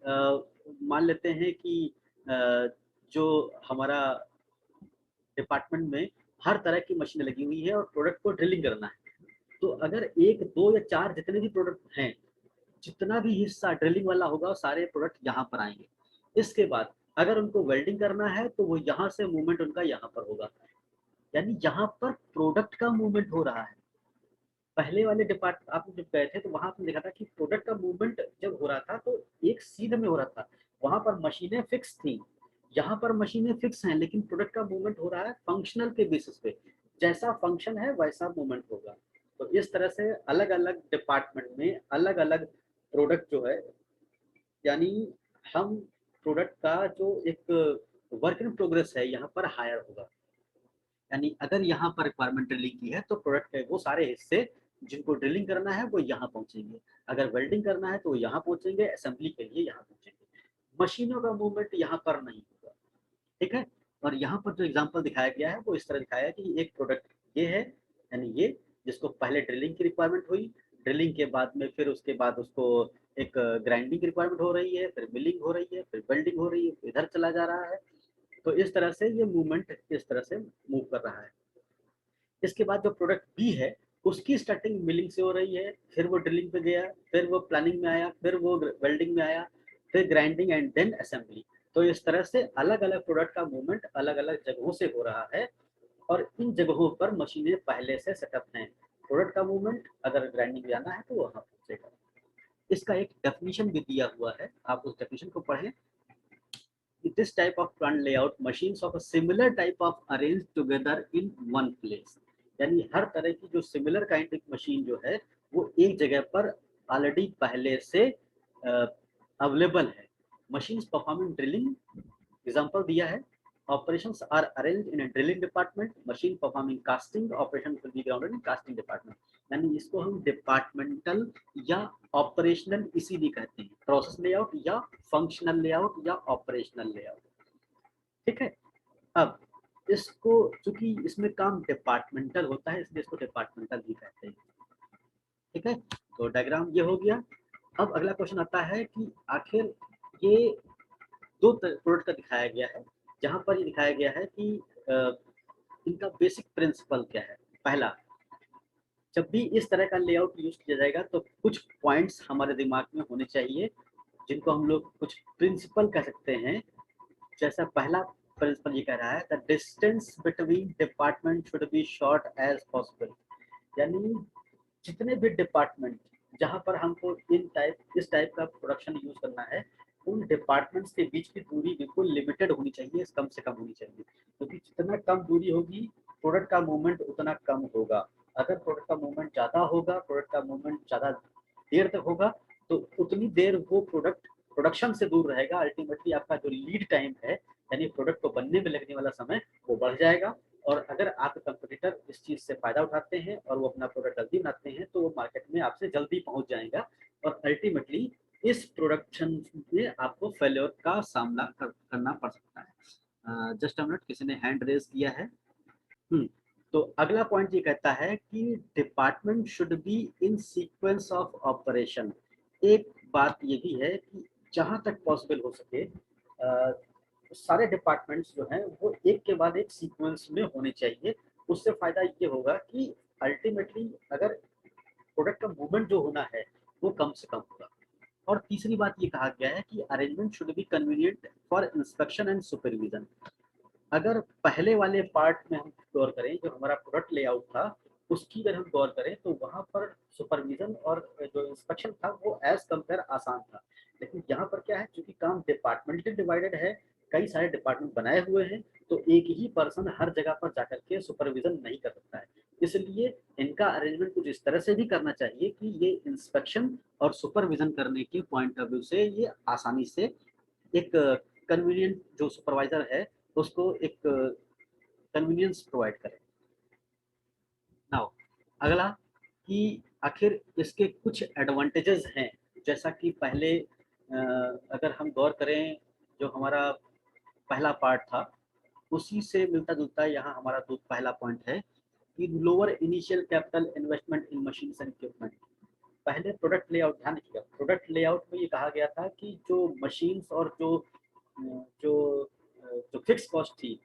मान लेते हैं कि जो हमारा डिपार्टमेंट में हर तरह की मशीनें लगी हुई है और प्रोडक्ट को ड्रिलिंग करना है। तो अगर एक, दो या चार जितने भी प्रोडक्ट हैं, जितना भी हिस्सा ड्रिलिंग वाला होगा सारे प्रोडक्ट यहाँ पर आएंगे। इसके बाद अगर उनको वेल्डिंग करना है तो वो यहाँ से मूवमेंट उनका यहाँ पर होगा। यानी यहाँ पर प्रोडक्ट का मूवमेंट हो रहा है। पहले वाले डिपार्ट आप जब गए थे तो वहां आपने देखा था कि प्रोडक्ट का मूवमेंट जब हो रहा था तो एक सीध में हो रहा था, वहां पर मशीनें फिक्स थी। यहाँ पर मशीनें फिक्स हैं लेकिन प्रोडक्ट का मूवमेंट हो रहा है फंक्शनल के बेसिस पे, जैसा फंक्शन है वैसा मूवमेंट होगा। तो इस तरह से अलग अलग डिपार्टमेंट में अलग अलग प्रोडक्ट जो है, यानी हम प्रोडक्ट का जो एक वर्क इन प्रोग्रेस है यहाँ पर हायर होगा। यानी अगर यहाँ पर रिक्वायरमेंट ड्रिलिंग की है तो प्रोडक्ट के वो सारे हिस्से जिनको ड्रिलिंग करना है वो यहाँ पहुंचेंगे। अगर वेल्डिंग करना है तो वो यहाँ पहुंचेंगे, असेंबली के लिए यहाँ पहुंचेंगे। मशीनों का मूवमेंट यहाँ पर नहीं होगा। ठीक है। और यहाँ पर जो एग्जांपल दिखाया गया है वो इस तरह दिखाया है कि एक प्रोडक्ट ये है, यानी ये जिसको पहले ड्रिलिंग की रिक्वायरमेंट हुई, ड्रिलिंग के बाद में फिर उसके बाद उसको एक ग्राइंडिंग की रिक्वायरमेंट हो रही है, फिर मिलिंग हो रही है, फिर वेल्डिंग हो रही है, इधर चला जा रहा है। तो इस तरह से ये मूवमेंट इस तरह से मूव कर रहा है। इसके बाद जो प्रोडक्ट बी है उसकी स्टार्टिंग मिलिंग से हो रही है, फिर वो ड्रिलिंग पे गया, फिर वो प्लानिंग में आया, फिर वो वेल्डिंग में आया, फिर ग्राइंडिंग एंड देन असेंबली। तो इस तरह से अलग अलग प्रोडक्ट का मूवमेंट अलग अलग जगहों से हो रहा है और इन जगहों पर मशीनें पहले से सेटअप हैं। प्रोडक्ट का मूवमेंट अगर ग्राइंडिंग जाना है तो वहां पहुंचेगा। इसका एक डेफिनेशन भी दिया हुआ है, आप उस डेफिनेशन को पढ़ें। This type of plant layout machines of a similar type of arranged together in one place। यानी हर तरह की जो सिमिलर काइंड की मशीन जो है वो एक जगह पर ऑलरेडी पहले से अवेलेबल है। मशीन्स परफॉर्मिंग ड्रिलिंग एग्जांपल दिया है। Operations are arranged in a drilling department, machine performing casting operation will be grounded in casting department। यानी इसको हम डिपार्टमेंटल या ऑपरेशनल इसीलिए कहते हैं, प्रोसेस लेआउट या फंक्शनल लेआउट या ऑपरेशनल लेआउट। ठीक है। अब इसको चूंकि इसमें काम डिपार्टमेंटल होता है इसलिए इसको डिपार्टमेंटल भी कहते हैं। ठीक है, तो डायग्राम ये हो गया। अब अगला क्वेश्चन आता है कि आखिर ये दो प्रोडक्ट का दिखाया गया है, जहां पर ये दिखाया गया है कि इनका बेसिक प्रिंसिपल क्या है। पहला, जब भी इस तरह का लेआउट यूज किया जाएगा तो कुछ पॉइंट्स हमारे दिमाग में होने चाहिए जिनको हम लोग कुछ प्रिंसिपल कह सकते हैं। जैसा पहला प्रिंसिपल ये कह रहा है, the distance between department should be short as possible. यानी जितने भी डिपार्टमेंट जहां पर हमको इस टाइप का प्रोडक्शन यूज करना है, उन डिपार्टमेंट्स के बीच की दूरी बिल्कुल लिमिटेड होनी चाहिए, कम से कम होनी चाहिए। क्योंकि जितना कम दूरी होगी प्रोडक्ट का मूवमेंट उतना कम होगा। अगर प्रोडक्ट का मूवमेंट ज्यादा होगा, प्रोडक्ट का मूवमेंट ज्यादा देर तक होगा, तो उतनी देर वो प्रोडक्ट प्रोडक्शन से दूर रहेगा। अल्टीमेटली आपका जो लीड टाइम है यानी प्रोडक्ट को बनने में लगने वाला समय वो बढ़ जाएगा। और अगर आपके कंपटीटर इस चीज से फायदा उठाते हैं और वो अपना प्रोडक्ट जल्दी बनाते हैं तो वो मार्केट में आपसे जल्दी पहुंच जाएगा और अल्टीमेटली इस प्रोडक्शन में आपको फेल्योर का सामना करना पड़ सकता है। जस्ट अ मिनट, किसी ने हैंड रेज किया है। तो अगला पॉइंट ये कहता है कि department should be in sequence of operation. एक बात ये भी है कि जहां तक पॉसिबल हो सके सारे डिपार्टमेंट्स जो हैं वो एक के बाद एक सीक्वेंस में होने चाहिए। उससे फायदा ये होगा कि अल्टीमेटली अगर प्रोडक्ट का मूवमेंट जो होना है वो कम से कम होगा। और तीसरी बात ये कहा गया है कि arrangement should be convenient for inspection and supervision. अगर पहले वाले पार्ट में हम गौर करें, जो हमारा प्रोडक्ट लेआउट था उसकी अगर हम गौर करें तो वहां पर सुपरविजन और जो इंस्पेक्शन था वो एज कंपेयर आसान था। लेकिन यहाँ पर क्या है, क्योंकि काम डिपार्टमेंटली डिवाइडेड है, कई सारे डिपार्टमेंट बनाए हुए हैं, तो एक ही पर्सन हर जगह पर जाकर के सुपरविजन नहीं कर सकता है। इसलिए इनका अरेंजमेंट कुछ इस तरह से भी करना चाहिए कि ये इंस्पेक्शन और सुपरविजन करने के पॉइंट ऑफ व्यू से ये आसानी से एक कन्वीनियंट जो सुपरवाइजर है उसको एक कन्वीनियंस प्रोवाइड करें। नाउ अगला कि आखिर इसके कुछ एडवांटेजेस हैं। जैसा कि पहले अगर हम गौर करें, जो हमारा पहला पार्ट था उसी से मिलता जुलता यहाँ हमारा पहला पॉइंट है कि lower initial capital investment in machines and equipment. पहले प्रोडक्ट लेआउट, ध्यान रखिएगा, प्रोडक्ट लेआउट में ये कहा गया था कि जो मशीन्स और जो जो फिक्स कॉस्ट थी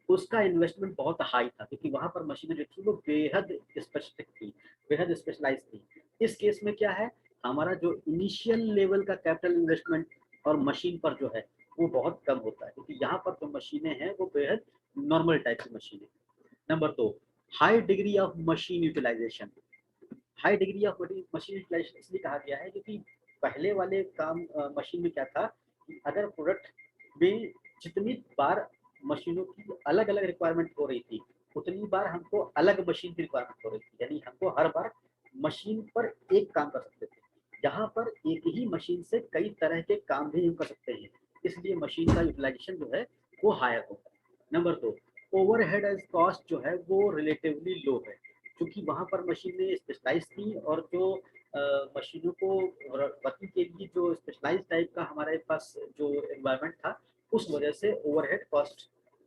उसका इन्वेस्टमेंट बहुत हाई था, क्योंकि वहां पर मशीनें जो थी वो बेहद स्पेसिफिक थी, बेहद स्पेशलाइज थी। इस केस में क्या है, हमारा जो इनिशियल लेवल का कैपिटल इन्वेस्टमेंट और मशीन पर जो है वो बहुत कम होता है, क्योंकि यहाँ पर जो मशीनें हैं वो बेहद नॉर्मल टाइप की मशीनें। नंबर दो, high degree of machine utilisation. High degree of machine utilisation इसलिए कहा गया है क्योंकि पहले वाले काम मशीन में क्या था कि अगर प्रोडक्ट में जितनी बार मशीनों की अलग अलग रिक्वायरमेंट हो रही थी उतनी बार हमको अलग मशीन की रिक्वायरमेंट हो रही थी, यानी हमको हर बार मशीन पर एक काम कर सकते थे। यहाँ पर एक ही मशीन से कई तरह के काम भी हम कर सकते हैं, इसलिए मशीन का यूटिलाइजेशन जो है वो हायर होगा। नंबर दो, ओवरहेड एज कॉस्ट जो है वो रिलेटिवली लो है, क्योंकि वहाँ पर मशीनें स्पेशलाइज थी और जो मशीनों को वर्किंग के लिए जो स्पेशलाइज टाइप का हमारे पास जो एनवायरनमेंट था उस वजह से ओवरहेड कॉस्ट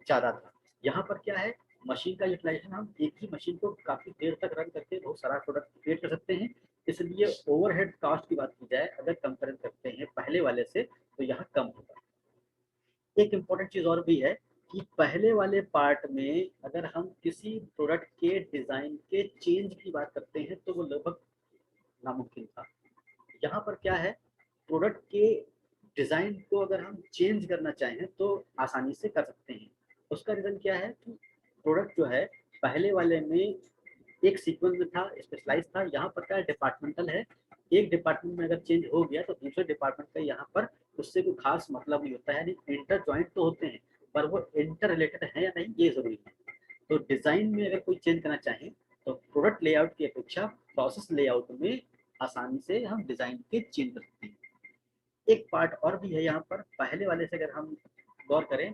ज़्यादा था। यहाँ पर क्या है, मशीन का यूटिलाइजेशन हम एक ही मशीन को काफ़ी देर तक रन करके बहुत सारा प्रोडक्ट क्रिएट कर सकते हैं, इसलिए ओवरहेड कॉस्ट की बात की जाए अगर कंपेयर करते हैं पहले वाले से तो यहाँ कम होगा। एक इम्पॉर्टेंट चीज़ और भी है कि पहले वाले पार्ट में अगर हम किसी प्रोडक्ट के डिज़ाइन के चेंज की बात करते हैं तो वो लगभग नामुमकिन था। यहाँ पर क्या है, प्रोडक्ट के डिज़ाइन को अगर हम चेंज करना चाहें तो आसानी से कर सकते हैं। उसका रीज़न क्या है कि प्रोडक्ट जो है पहले वाले में एक सीक्वेंस में था, स्पेशलाइज था, यहाँ पर क्या डिपार्टमेंटल है। एक डिपार्टमेंट में अगर चेंज हो गया तो दूसरे डिपार्टमेंट का यहाँ पर उससे कोई खास मतलब नहीं होता है। इंटर ज्वाइंट तो होते हैं पर वो इंटर रिलेटेड है या नहीं ये जरूरी है। तो डिज़ाइन में अगर कोई चेंज करना चाहें तो प्रोडक्ट लेआउट की अपेक्षा प्रोसेस लेआउट में आसानी से हम डिज़ाइन के चेंज कर सकते हैं। एक पार्ट और भी है यहाँ पर, पहले वाले से अगर हम गौर करें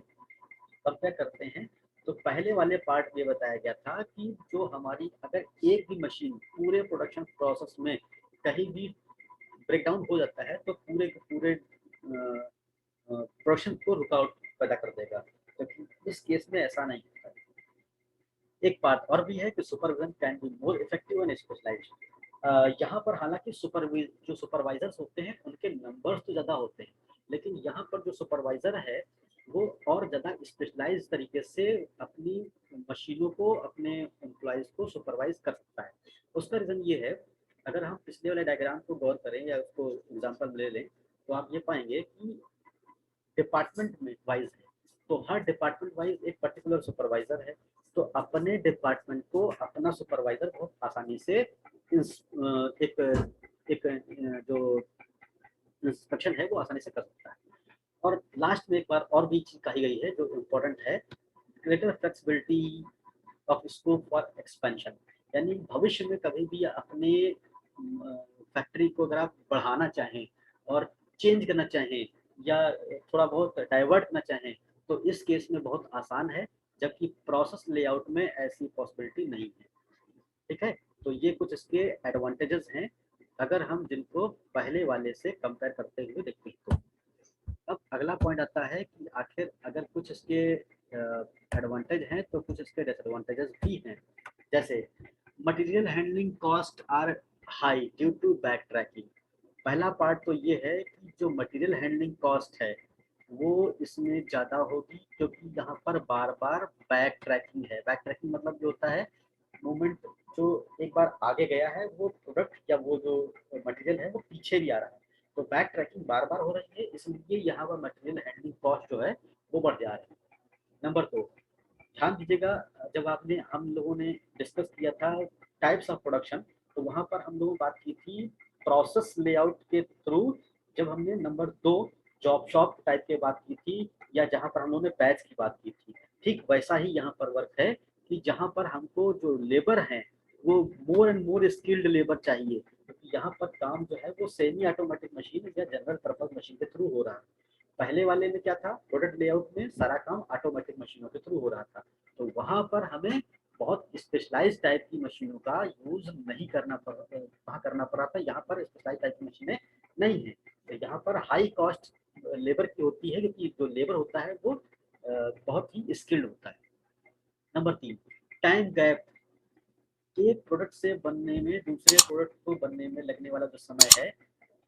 कंपेयर करते हैं तो पहले वाले पार्ट में बताया गया था कि जो हमारी अगर एक भी मशीन पूरे प्रोडक्शन प्रोसेस में कहीं भी ब्रेकडाउन हो जाता है तो पूरे के पूरे प्रोडक्शन को रुकावट पैदा कर देगा, क्योंकि इस केस में ऐसा नहीं होता है। एक बात और भी है कि supervision can be more effective and specialised. यहाँ पर हालांकि जो सुपरवाइजर्स होते हैं उनके नंबर्स तो ज़्यादा होते हैं, लेकिन यहाँ पर जो सुपरवाइजर है वो और ज़्यादा स्पेशलाइज तरीके से अपनी मशीनों को, अपने एम्प्लॉयज़ को सुपरवाइज कर सकता है। उसका रीज़न ये है, अगर हम पिछले वाले डायग्राम को गौर करें या उसको एग्जाम्पल ले लें तो आप ये पाएंगे कि डिपार्टमेंट में वाइज है तो हर डिपार्टमेंट वाइज एक पर्टिकुलर सुपरवाइजर है। तो अपने डिपार्टमेंट को अपना सुपरवाइजर बहुत आसानी से एक एक जो इंस्ट्रक्शन है वो आसानी से कर सकता है। और लास्ट में एक बार और भी चीज कही गई है जो इम्पोर्टेंट है, greater flexibility of scope for expansion. यानी भविष्य में कभी भी अपने फैक्ट्री को अगर आप बढ़ाना चाहें और चेंज करना चाहें या थोड़ा बहुत डाइवर्ट करना चाहें तो इस केस में बहुत आसान है, जबकि प्रोसेस लेआउट में ऐसी पॉसिबिलिटी नहीं है। ठीक है, तो ये कुछ इसके एडवांटेजेस हैं अगर हम जिनको पहले वाले से कंपेयर करते हुए देखते हैं। तो अब अगला पॉइंट आता है कि आखिर अगर कुछ इसके एडवांटेज हैं तो कुछ इसके डिसएडवांटेजेस भी हैं। जैसे material handling cost are high due to back tracking. पहला पार्ट तो ये है कि जो मटेरियल हैंडलिंग कॉस्ट है वो इसमें ज़्यादा होगी क्योंकि यहाँ पर बार बार बैक ट्रैकिंग है। बैक ट्रैकिंग मतलब जो होता है मूवमेंट, जो एक बार आगे गया है वो प्रोडक्ट या वो जो मटेरियल है वो पीछे भी आ रहा है, तो बैक ट्रैकिंग बार बार हो रही है, इसलिए यहाँ पर मटेरियल हैंडलिंग कॉस्ट जो है वो बढ़ जा रही है। नंबर 2, ध्यान दीजिएगा, जब हम लोगों ने डिस्कस किया था टाइप्स ऑफ प्रोडक्शन तो वहाँ पर हम लोगों ने बात की थी प्रोसेस लेआउट के थ्रू। जब हमने नंबर 2 जॉब शॉप टाइप की बात की थी या जहाँ पर हम लोगों ने बैच की बात की थी, ठीक वैसा ही यहाँ पर वर्क है कि जहाँ पर हमको जो लेबर है वो more and more skilled labour चाहिए, क्योंकि यहाँ पर काम जो है वो सेमी ऑटोमेटिक मशीन या जनरल पर्पज मशीन के थ्रू हो रहा है। पहले वाले में क्या था, प्रोडक्ट लेआउट में सारा काम ऑटोमेटिक मशीनों के थ्रू हो रहा था, तो वहां पर हमें बहुत स्पेशलाइज टाइप की मशीनों का यूज नहीं करना पड़ वहाँ करना पड़ा था। यहाँ पर स्पेशलाइज टाइप की मशीनें नहीं है, तो यहाँ पर हाई कॉस्ट लेबर की होती है क्योंकि जो लेबर होता है वो बहुत ही स्किल्ड होता है। Number 3, time gap. एक प्रोडक्ट से बनने में दूसरे प्रोडक्ट को बनने में लगने वाला जो समय है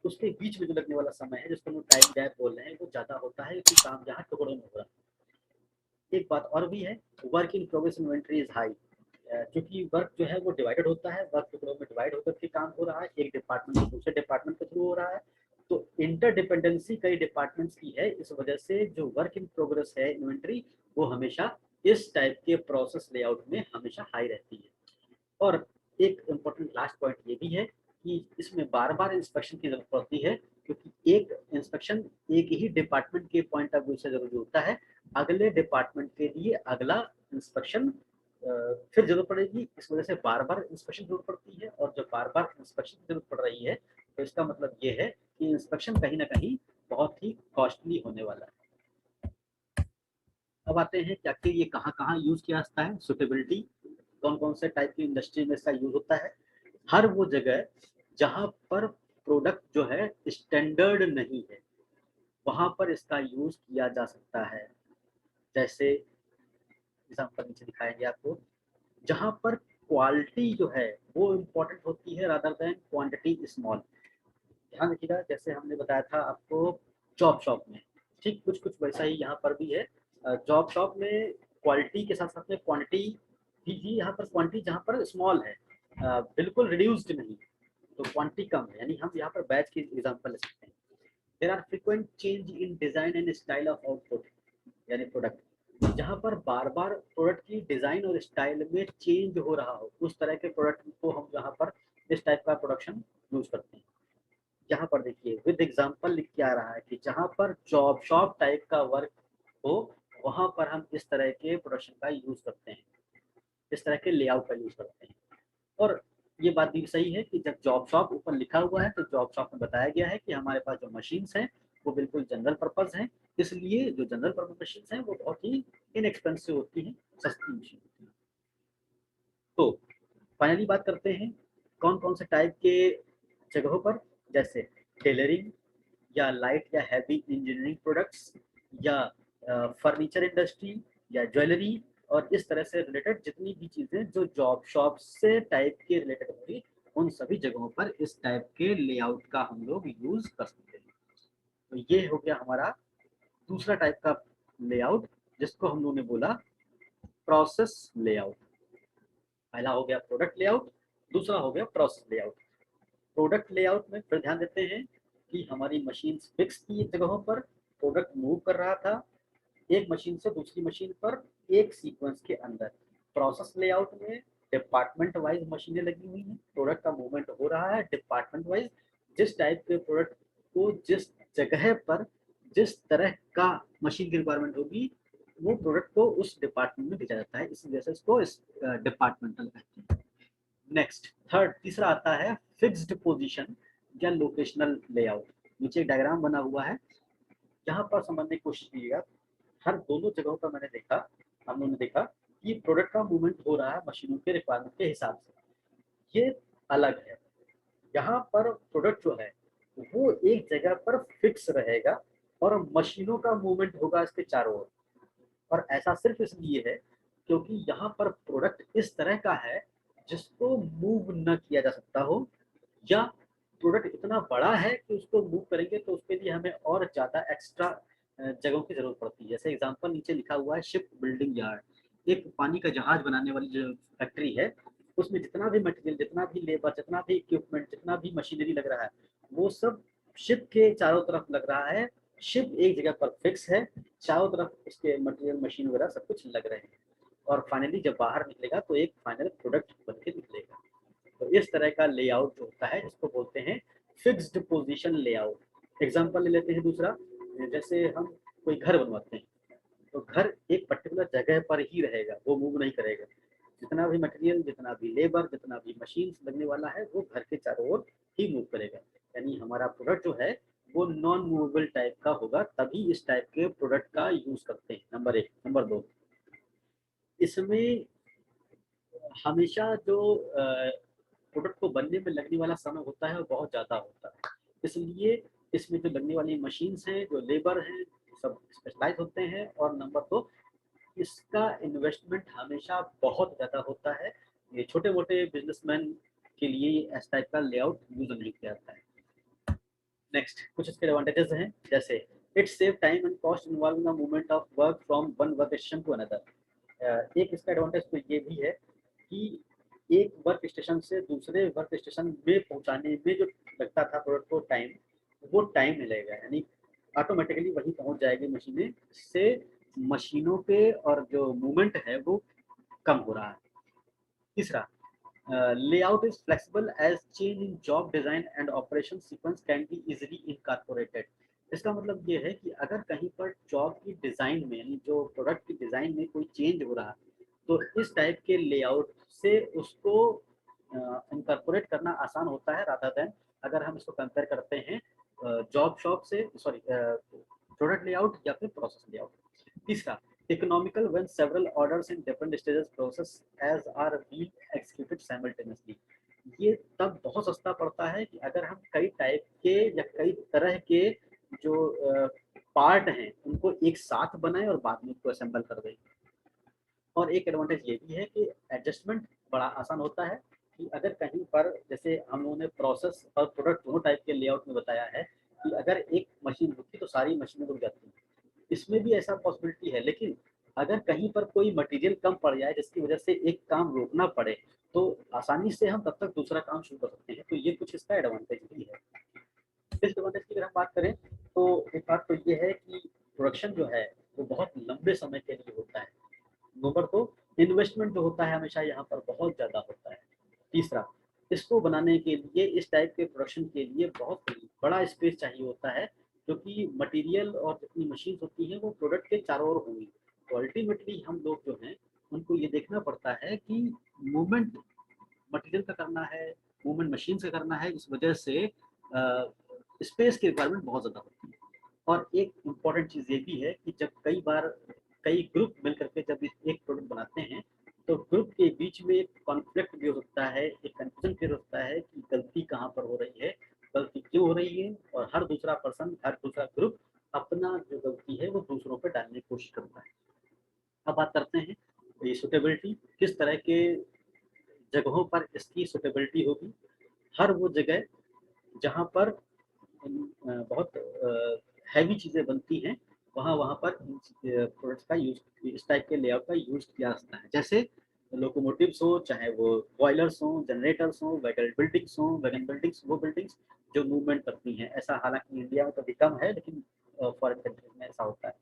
उसके बीच में जो लगने वाला समय है जिसको हम टाइम गैप बोल रहे हैं वो ज़्यादा होता है क्योंकि काम यहाँ टुकड़ों में हो रहा है। एक बात और भी है, work in progress inventory is high. क्योंकि वर्क जो है वो डिवाइडेड होता है, वर्क टुकड़ों में डिवाइड होकर के काम हो रहा है, एक डिपार्टमेंट से दूसरे डिपार्टमेंट के थ्रू हो रहा है, तो इंटरडिपेंडेंसी कई डिपार्टमेंट्स की है। इस वजह से जो वर्क इन प्रोग्रेस है इन्वेंट्री वो हमेशा इस टाइप के प्रोसेस लेआउट में हमेशा हाई रहती है। और एक इम्पोर्टेंट लास्ट पॉइंट ये भी है कि इसमें बार बार इंस्पेक्शन की जरूरत पड़ती है, क्योंकि एक इंस्पेक्शन एक ही डिपार्टमेंट के पॉइंट ऑफ व्यू से जरूरी होता है, अगले डिपार्टमेंट के लिए अगला इंस्पेक्शन फिर जरूरत पड़ेगी। इस वजह से बार बार इंस्पेक्शन जरूरत पड़ती है, और जब बार बार इंस्पेक्शन की जरूरत पड़ रही है तो इसका मतलब ये है कि इंस्पेक्शन कहीं ना कहीं बहुत ही कॉस्टली होने वाला है। अब आते हैं कि आखिर ये कहाँ कहाँ यूज किया जाता है, सुटेबिलिटी कौन कौन से टाइप की इंडस्ट्री में इसका यूज होता है। हर वो जगह जहाँ पर प्रोडक्ट जो है स्टैंडर्ड नहीं है वहां पर इसका यूज किया जा सकता है। जैसे एग्जाम्पल नीचे दिखाएंगे आपको, जहाँ पर क्वालिटी जो है वो इम्पोर्टेंट होती है रादर देन क्वांटिटी स्मॉल। ध्यान रखिएगा, जैसे हमने बताया था आपको जॉब शॉप में, ठीक कुछ कुछ वैसा ही यहाँ पर भी है। जॉब शॉप में क्वालिटी के साथ साथ में क्वांटिटी भी यहाँ पर क्वांटिटी जहाँ पर स्मॉल है, बिल्कुल रिड्यूस्ड नहीं, तो क्वांटिटी कम है, यानी हम यहाँ पर बैच की एग्जांपल ले सकते हैं। There are frequent change in design and style of output, यानी प्रोडक्ट, जहाँ पर बार बार प्रोडक्ट की डिजाइन और स्टाइल में चेंज हो रहा हो, उस तरह के प्रोडक्ट को हम यहाँ पर इस टाइप का प्रोडक्शन यूज करते हैं। यहाँ पर देखिए विद एग्जांपल लिख के आ रहा है कि जहाँ पर जॉब शॉप टाइप का वर्क हो, वहाँ पर हम इस तरह के प्रोडक्शन का यूज करते हैं, इस तरह के लेआउट का यूज करते हैं। और ये बात भी सही है कि जब जॉब शॉप ऊपर लिखा हुआ है तो जॉब शॉप में बताया गया है कि हमारे पास जो मशीन्स हैं वो बिल्कुल जनरल पर्पज हैं, इसलिए जो जनरल पर्पज मशीन्स हैं वो बहुत ही इनएक्सपेंसिव होती हैं, सस्ती मशीन होती है। तो फाइनली बात करते हैं कौन कौन से टाइप के जगहों पर, जैसे टेलरिंग या लाइट या हैवी इंजीनियरिंग प्रोडक्ट्स या फर्नीचर इंडस्ट्री या ज्वेलरी, और इस तरह से रिलेटेड जितनी भी चीज़ें जो जॉब शॉप से टाइप के रिलेटेड होगी, उन सभी जगहों पर इस टाइप के लेआउट का हम लोग यूज कर सकते हैं। तो ये हो गया हमारा दूसरा टाइप का लेआउट, जिसको हम लोगों ने बोला प्रोसेस लेआउट। पहला हो गया प्रोडक्ट लेआउट, दूसरा हो गया प्रोसेस लेआउट। प्रोडक्ट लेआउट में फिर ध्यान देते हैं कि हमारी मशीन फिक्स की जगहों पर प्रोडक्ट मूव कर रहा था एक मशीन से दूसरी मशीन पर एक सीक्वेंस के अंदर। प्रोसेस लेआउट में डिपार्टमेंट वाइज मशीनें लगी हुई हैं, प्रोडक्ट का मूवमेंट हो रहा है डिपार्टमेंट वाइज, जिस टाइप के प्रोडक्ट को जिस जगह पर जिस तरह का मशीन की रिक्वायरमेंट होगी वो प्रोडक्ट को उस डिपार्टमेंट में भेजा जाता है, इस वजह से इसको इस डिपार्टमेंटल कहते हैं। नेक्स्ट थर्ड तीसरा आता है फिक्स्ड पोजीशन या लोकेशनल लेआउट। नीचे एक डायग्राम बना हुआ है, यहाँ पर समझने की कोशिश कीजिएगा। हर दोनों जगहों पर मैंने देखा, हम लोगों ने देखा कि प्रोडक्ट का मूवमेंट हो रहा है मशीनों के रिक्वायरमेंट के हिसाब से, ये अलग है। यहाँ पर प्रोडक्ट जो है वो एक जगह पर फिक्स रहेगा और मशीनों का मूवमेंट होगा इसके चारों ओर। और ऐसा सिर्फ इसलिए है क्योंकि यहाँ पर प्रोडक्ट इस तरह का है जिसको मूव न किया जा सकता हो, या प्रोडक्ट इतना बड़ा है कि उसको मूव करेंगे तो उसके लिए हमें और ज़्यादा एक्स्ट्रा जगहों की ज़रूरत पड़ती है। जैसे एग्जांपल नीचे लिखा हुआ है शिप बिल्डिंग यार्ड, एक पानी का जहाज बनाने वाली जो फैक्ट्री है, उसमें जितना भी मटेरियल, जितना भी लेबर, जितना भी इक्विपमेंट, जितना भी मशीनरी लग रहा है, वो सब शिप के चारों तरफ लग रहा है। शिप एक जगह पर फिक्स है, चारों तरफ उसके मटेरियल, मशीन वगैरह सब कुछ लग रहे हैं, और फाइनली जब बाहर निकलेगा तो एक फाइनल प्रोडक्ट बन के निकलेगा। तो इस तरह का लेआउट जो होता है इसको बोलते हैं फिक्स्ड पोजीशन लेआउट। एग्जांपल ले लेते हैं दूसरा, जैसे हम कोई घर बनवाते हैं तो घर एक पर्टिकुलर जगह पर ही रहेगा, वो मूव नहीं करेगा। जितना भी मटेरियल, जितना भी लेबर, जितना भी मशीन लगने वाला है वो घर के चारों ओर ही मूव करेगा। यानी हमारा प्रोडक्ट जो है वो नॉन मूवेबल टाइप का होगा, तभी इस टाइप के प्रोडक्ट का यूज करते हैं। नंबर एक। नंबर दो, इसमें हमेशा जो प्रोडक्ट को बनने में लगने वाला समय होता है वो बहुत ज़्यादा होता है, इसलिए इसमें जो लगने वाली मशीन्स हैं, जो लेबर हैं, सब स्पेशलाइज होते हैं। और नंबर दो, इसका इन्वेस्टमेंट हमेशा बहुत ज़्यादा होता है, ये छोटे मोटे बिजनेसमैन के लिए इस टाइप का लेआउट यूज नहीं किया जाता है। नेक्स्ट कुछ इसके एडवांटेजेस हैं, जैसे it save time and cost involving the movement of work from one work station to another. एक इसका एडवांटेज तो ये भी है कि एक वर्क स्टेशन से दूसरे वर्क स्टेशन में पहुंचाने में जो लगता था प्रोडक्ट को टाइम, वो टाइम नहीं लगेगा, यानी ऑटोमेटिकली वहीं पहुंच जाएगी मशीनें, से मशीनों के और जो मूवमेंट है वो कम हो रहा है। तीसरा, layout is flexible as change in job design and operation sequence can be easily incorporated। इसका मतलब ये है कि अगर कहीं पर जॉब की डिज़ाइन में, यानी जो प्रोडक्ट की डिज़ाइन में कोई चेंज हो रहा है, तो इस टाइप के लेआउट से उसको इनकॉर्पोरेट करना आसान होता है, रादर देन अगर हम इसको कंपेयर करते हैं जॉब शॉप से, सॉरी प्रोडक्ट लेआउट या फिर प्रोसेस लेआउट। तीसरा, economical when several orders in different stages process as are being executed simultaneously। ये तब बहुत सस्ता पड़ता है कि अगर हम कई टाइप के या कई तरह के जो पार्ट हैं उनको एक साथ बनाएं और बाद में उसको असेंबल कर दें। और एक एडवांटेज ये भी है कि एडजस्टमेंट बड़ा आसान होता है, कि अगर कहीं पर, जैसे हम लोगों ने प्रोसेस और प्रोडक्ट दोनों टाइप के लेआउट में बताया है कि अगर एक मशीन रुकी तो सारी मशीनें रुक जाती हैं, इसमें भी ऐसा पॉसिबिलिटी है, लेकिन अगर कहीं पर कोई मटेरियल कम पड़ जाए जिसकी वजह से एक काम रोकना पड़े, तो आसानी से हम तब तक दूसरा काम शुरू कर सकते हैं। तो ये कुछ इसका एडवांटेज भी है। डिसएडवांटेज की अगर हम बात करें तो एक बात तो ये है कि प्रोडक्शन जो है वो बहुत लंबे समय के लिए होता है। नंबर 2, इन्वेस्टमेंट जो होता है हमेशा यहाँ पर बहुत ज़्यादा होता है। तीसरा, इसको बनाने के लिए, इस टाइप के प्रोडक्शन के लिए बहुत बड़ा स्पेस चाहिए होता है, क्योंकि मटेरियल और जितनी मशीन्स होती हैं वो प्रोडक्ट के चारों ओर होंगी। तो अल्टीमेटली हम लोग जो हैं उनको ये देखना पड़ता है कि मूवमेंट मटेरियल का करना है, मूवमेंट मशीन का करना है, इस वजह से स्पेस की रिक्वायरमेंट बहुत ज़्यादा होती है। और एक इम्पॉर्टेंट चीज़ ये भी है कि जब कई बार कई ग्रुप मिल करके जब एक प्रोडक्ट बनाते हैं, तो ग्रुप के बीच में एक कॉन्फ्लिक्ट भी हो सकता है, एक कंफ्यूजन भी हो सकता है कि गलती कहाँ पर हो रही है, गलती क्यों हो रही है, और हर दूसरा पर्सन, हर दूसरा ग्रुप अपना जो गलती है वो दूसरों पर डालने की कोशिश करता है। अब बात करते हैं ये सुटेबिलिटी, किस तरह के जगहों पर इसकी सुटेबिलिटी होगी। हर वो जगह जहाँ पर बहुत हैवी चीज़ें बनती हैं, वहाँ वहाँ पर प्रोडक्ट्स का यूज, इस टाइप के लेआउट का यूज किया जाता है। जैसे लोकोमोटिव्स हो, चाहे वो बॉयलर्स हों, जनरेटर्स हों, वैगन बिल्डिंग्स हों, वैगन बिल्डिंग्स, वो बिल्डिंग्स जो मूवमेंट करती हैं। ऐसा हालांकि इंडिया में कभी कम है, लेकिन फॉरेन कंट्रीज में ऐसा होता है।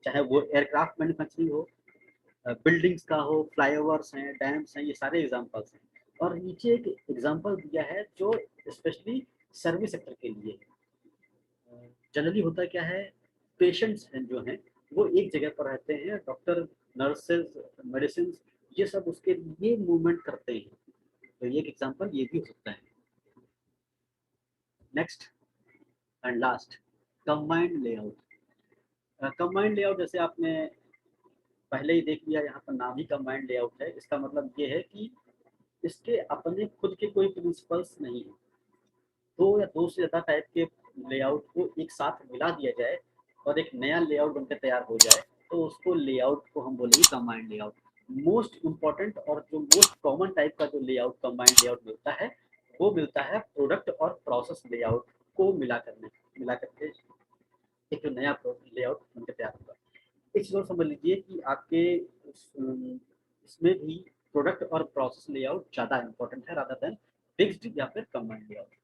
चाहे वो एयरक्राफ्ट मैन्युफैक्चरिंग हो, बिल्डिंग्स का हो, फ्लाईओवर्स हैं, डैम्स हैं, ये सारे एग्जांपल्स हैं। और नीचे एक एग्जांपल दिया है जो स्पेशली सर्विस सेक्टर के लिए है। जनरली होता क्या है, पेशेंट्स हैं जो हैं वो एक जगह पर रहते हैं, डॉक्टर, नर्सेज, मेडिसिन, ये सब उसके लिए मूवमेंट करते हैं। तो ये एक एग्जांपल ये भी हो सकता है। Next and last, combined layout. Combined layout जैसे आपने पहले ही देख लिया, यहाँ पर नाम ही कंबाइंड लेआउट है। इसका मतलब ये है कि इसके अपने खुद के कोई प्रिंसिपल्स नहीं है। दो या दो से ज़्यादा टाइप के लेआउट को एक साथ मिला दिया जाए और एक नया लेआउट बनकर तैयार हो जाए, तो उसको लेआउट को हम बोलेंगे कंबाइंड लेआउट। मोस्ट इम्पॉर्टेंट और जो मोस्ट कॉमन टाइप का जो लेआउट कंबाइंड लेआउट मिलता है, वो मिलता है प्रोडक्ट और प्रोसेस लेआउट को मिला करके एक जो नया लेआउट बनकर तैयार होगा। एक चीज़ और समझ लीजिए कि आपके इसमें भी प्रोडक्ट और प्रोसेस लेआउट ज़्यादा इंपॉर्टेंट है रादर देन फिक्स्ड या फिर कंबाइंड लेआउट।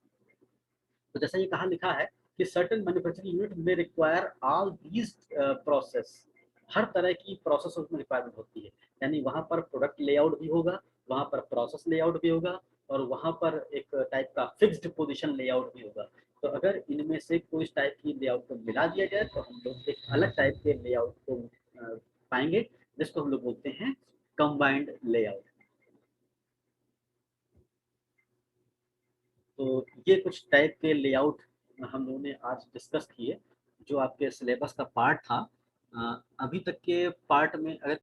तो जैसा ये कहा लिखा है कि सर्टेन मैन्युफैक्चरिंग यूनिट में रिक्वायर ऑल दीज प्रोसेस, हर तरह की प्रोसेस उसमें रिक्वायरमेंट होती है। यानी वहाँ पर प्रोडक्ट लेआउट भी होगा, वहाँ पर प्रोसेस लेआउट भी होगा, और वहाँ पर एक टाइप का फिक्स्ड पोजीशन लेआउट भी होगा। तो अगर इनमें से कोई टाइप की लेआउट को मिला दिया जाए तो हम लोग एक अलग टाइप के लेआउट को पाएंगे, जिसको हम लोग बोलते हैं कंबाइंड लेआउट। तो ये कुछ टाइप के लेआउट हम लोगों ने आज डिस्कस किए, जो आपके सिलेबस का पार्ट था। अभी तक के पार्ट में अगर